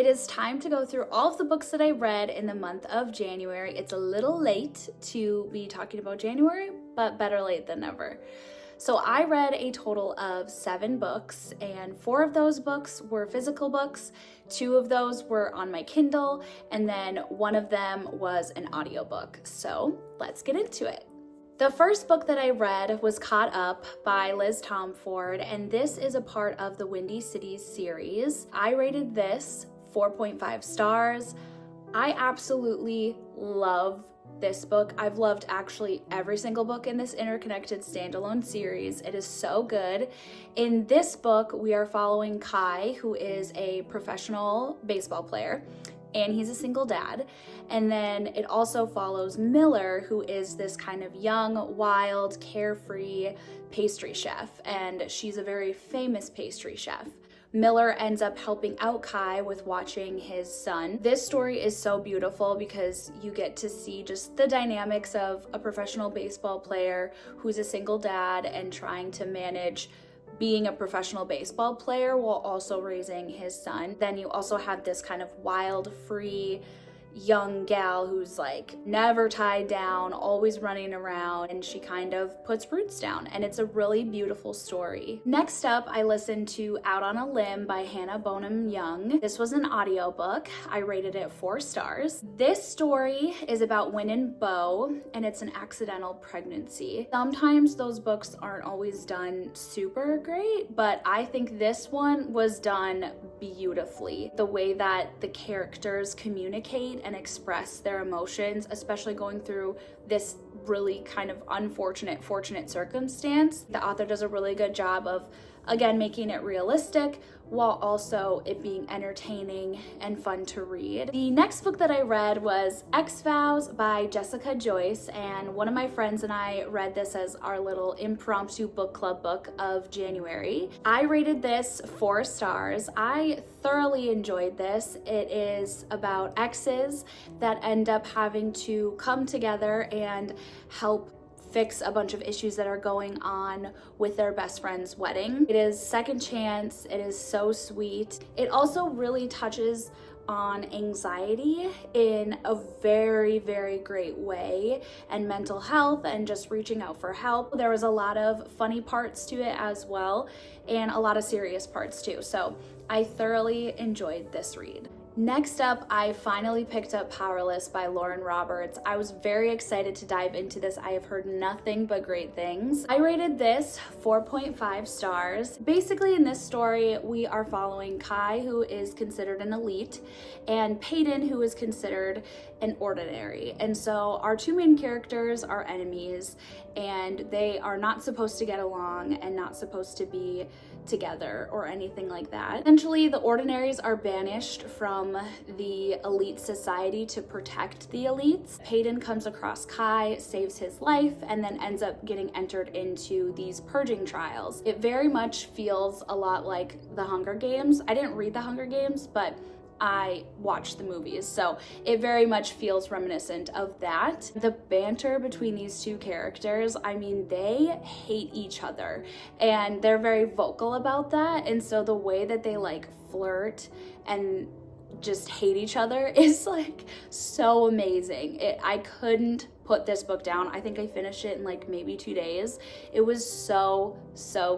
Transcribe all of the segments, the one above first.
It is time to go through all of the books that I read in the month of January. It's a little late to be talking about January, but better late than never. So I read a total of 7 books, and 4 of those books were physical books, 2 of those were on my Kindle, and then 1 of them was an audiobook. So let's get into it. The first book that I read was Caught Up by Liz Tomford, and this is a part of the Windy Cities series. I rated this 4.5 stars. I absolutely love this book. I've loved actually every single book in this interconnected standalone series. It is so good. In this book, we are following Kai, who is a professional baseball player, and he's a single dad. And then it also follows Miller, who is this kind of young, wild, carefree pastry chef, and she's a very famous pastry chef. Miller ends up helping out Kai with watching his son. This story is so beautiful because you get to see just the dynamics of a professional baseball player who's a single dad and trying to manage being a professional baseball player while also raising his son. Then you also have this kind of wild, free, young gal who's like never tied down, always running around, and she kind of puts roots down, and it's a really beautiful story. Next up, I listened to Out on a Limb by Hannah Bonham Young. This was an audiobook. I rated it 4 stars. This story is about Win and Bo, and it's an accidental pregnancy. Sometimes those books aren't always done super great, but I think this one was done beautifully. The way that the characters communicate and express their emotions, especially going through this really kind of fortunate circumstance. The author does a really good job of, again, making it realistic while also it being entertaining and fun to read. The next book that I read was X-Vows by Jessica Joyce, and one of my friends and I read this as our little impromptu book club book of January. I rated this 4 stars. I thoroughly enjoyed this. It is about exes that end up having to come together and help fix a bunch of issues that are going on with their best friend's wedding. It is second chance. It is so sweet. It also really touches on anxiety in a very, very great way, and mental health and just reaching out for help. There was a lot of funny parts to it as well, and a lot of serious parts too. So I thoroughly enjoyed this read. Next up, I finally picked up Powerless by Lauren Roberts. I was very excited to dive into this. I have heard nothing but great things. I rated this 4.5 stars. Basically, in this story, we are following Kai, who is considered an elite, and Peyton, who is considered an ordinary. And so our 2 main characters are enemies, and they are not supposed to get along and not supposed to be together or anything like that. Essentially, the ordinaries are banished from the elite society to protect the elites. Peyton comes across Kai, saves his life, and then ends up getting entered into these purging trials. It very much feels a lot like The Hunger Games. I didn't read The Hunger Games, but I watched the movies, so it very much feels reminiscent of that. The banter between these 2 characters, I mean, they hate each other, and they're very vocal about that, and so the way that they like flirt and just hate each other is like so amazing. I couldn't put this book down. I think I finished it in like maybe 2 days. It was so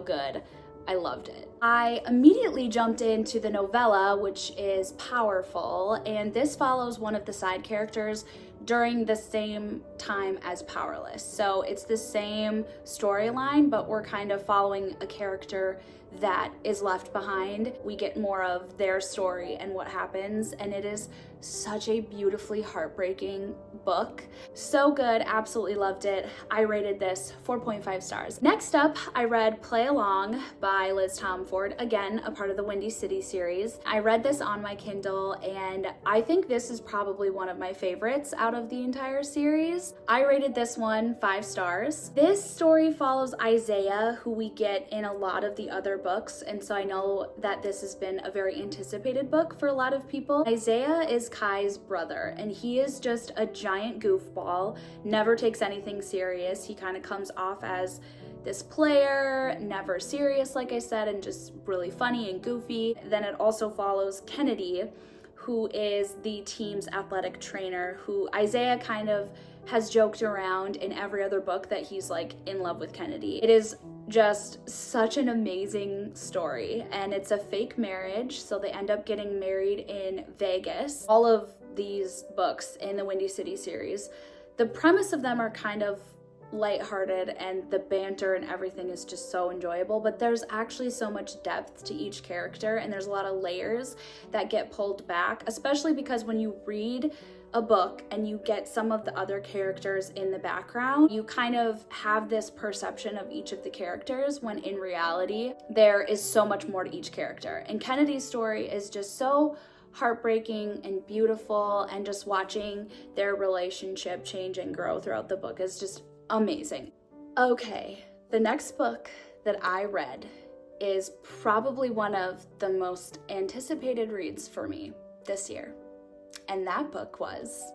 good. I loved it. I immediately jumped into the novella, which is Powerful, and this follows one of the side characters during the same time as Powerless. So it's the same storyline, but we're kind of following a character that is left behind. We get more of their story and what happens, and it is such a beautifully heartbreaking book. So good, absolutely loved it. I rated this 4.5 stars. Next up, I read Play Along by Liz Tomford, again, a part of the Windy City series. I read this on my Kindle, and I think this is probably one of my favorites out of the entire series. I rated this one 5 stars. This story follows Isaiah, who we get in a lot of the other books, and so I know that this has been a very anticipated book for a lot of people. Isaiah is Kai's brother, and he is just a giant goofball, never takes anything serious. He kind of comes off as this player, never serious, like I said, and just really funny and goofy. Then it also follows Kennedy, who is the team's athletic trainer, who Isaiah kind of has joked around in every other book that he's like in love with Kennedy. It is just such an amazing story, and it's a fake marriage, so they end up getting married in Vegas. All of these books in the Windy City series, the premise of them are kind of lighthearted, and the banter and everything is just so enjoyable, but there's actually so much depth to each character, and there's a lot of layers that get pulled back, especially because when you read a book and you get some of the other characters in the background, you kind of have this perception of each of the characters, when in reality there is so much more to each character. And Kennedy's story is just so heartbreaking and beautiful, and just watching their relationship change and grow throughout the book is just amazing. Okay, the next book that I read is probably one of the most anticipated reads for me this year, and that book was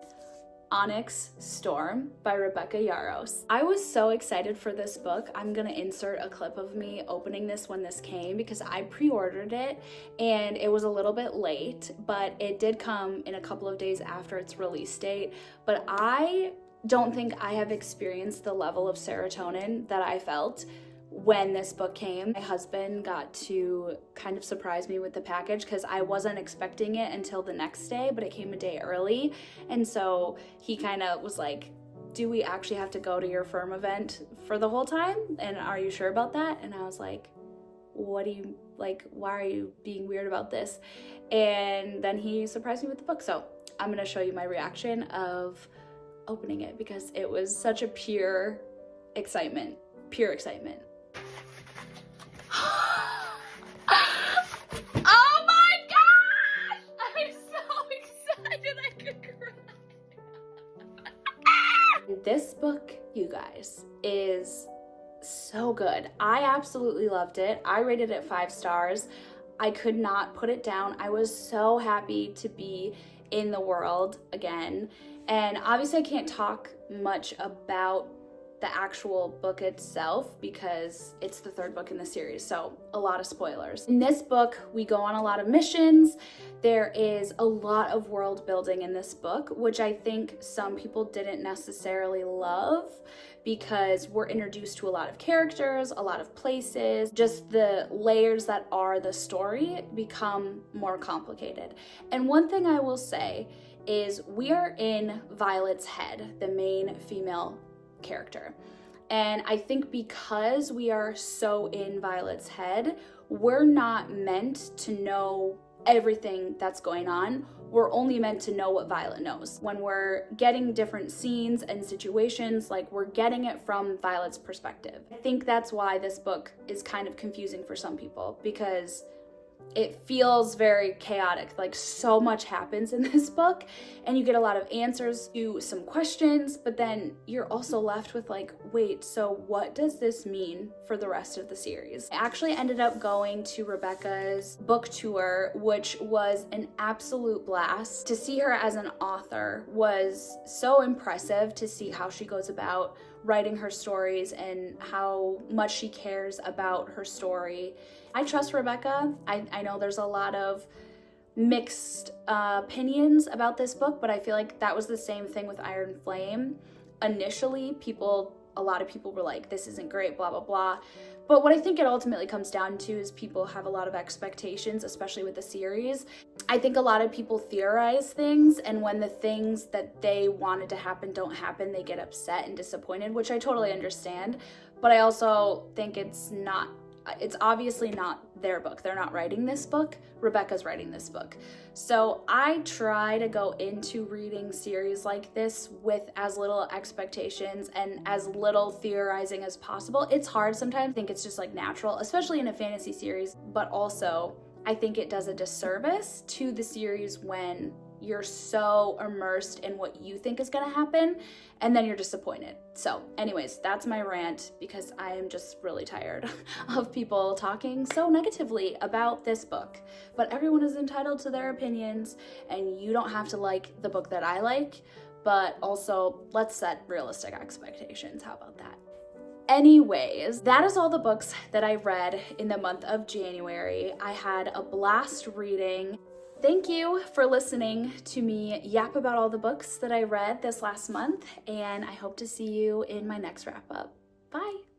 Onyx Storm by Rebecca Yarros. I was so excited for this book. I'm gonna insert a clip of me opening this when this came, because I pre-ordered it and it was a little bit late, but it did come in a couple of days after its release date. But I don't think I have experienced the level of serotonin that I felt when this book came. My husband got to kind of surprise me with the package, because I wasn't expecting it until the next day, but it came a day early. And so he kind of was like, do we actually have to go to your firm event for the whole time? And are you sure about that? And I was like, what do you, like, why are you being weird about this? And then he surprised me with the book. So I'm gonna show you my reaction of opening it, because it was such a pure excitement. Oh my gosh! I'm so excited I could cry. This book, you guys, is so good. I absolutely loved it. I rated it 5 stars. I could not put it down. I was so happy to be in the world again. And obviously I can't talk much about the actual book itself, because it's the 3rd book in the series, so a lot of spoilers. In this book, we go on a lot of missions. There is a lot of world building in this book, which I think some people didn't necessarily love, because we're introduced to a lot of characters, a lot of places. Just the layers that are the story become more complicated. And one thing I will say is we are in Violet's head, the main female character. And I think because we are so in Violet's head, we're not meant to know everything that's going on. We're only meant to know what Violet knows. When we're getting different scenes and situations, like, we're getting it from Violet's perspective. I think that's why this book is kind of confusing for some people, because it feels very chaotic. Like, so much happens in this book, and you get a lot of answers to some questions, but then you're also left with like, wait, so what does this mean for the rest of the series? I actually ended up going to Rebecca's book tour, which was an absolute blast. To see her as an author was so impressive, to see how she goes about writing her stories and how much she cares about her story. I trust Rebecca. I know there's a lot of mixed opinions about this book, but I feel like that was the same thing with Iron Flame. Initially, a lot of people were like, this isn't great, blah, blah, blah. But what I think it ultimately comes down to is people have a lot of expectations, especially with the series. I think a lot of people theorize things, and when the things that they wanted to happen don't happen, they get upset and disappointed, which I totally understand. But I also think it's obviously not their book. They're not writing this book. Rebecca's writing this book. So I try to go into reading series like this with as little expectations and as little theorizing as possible. It's hard sometimes. I think it's just like natural, especially in a fantasy series, but also I think it does a disservice to the series when you're so immersed in what you think is gonna happen, and then you're disappointed. So anyways, that's my rant, because I am just really tired of people talking so negatively about this book. But everyone is entitled to their opinions, and you don't have to like the book that I like, but also let's set realistic expectations. How about that? Anyways, that is all the books that I read in the month of January. I had a blast reading. thank you for listening to me yap about all the books that I read this last month, and I hope to see you in my next wrap up. Bye.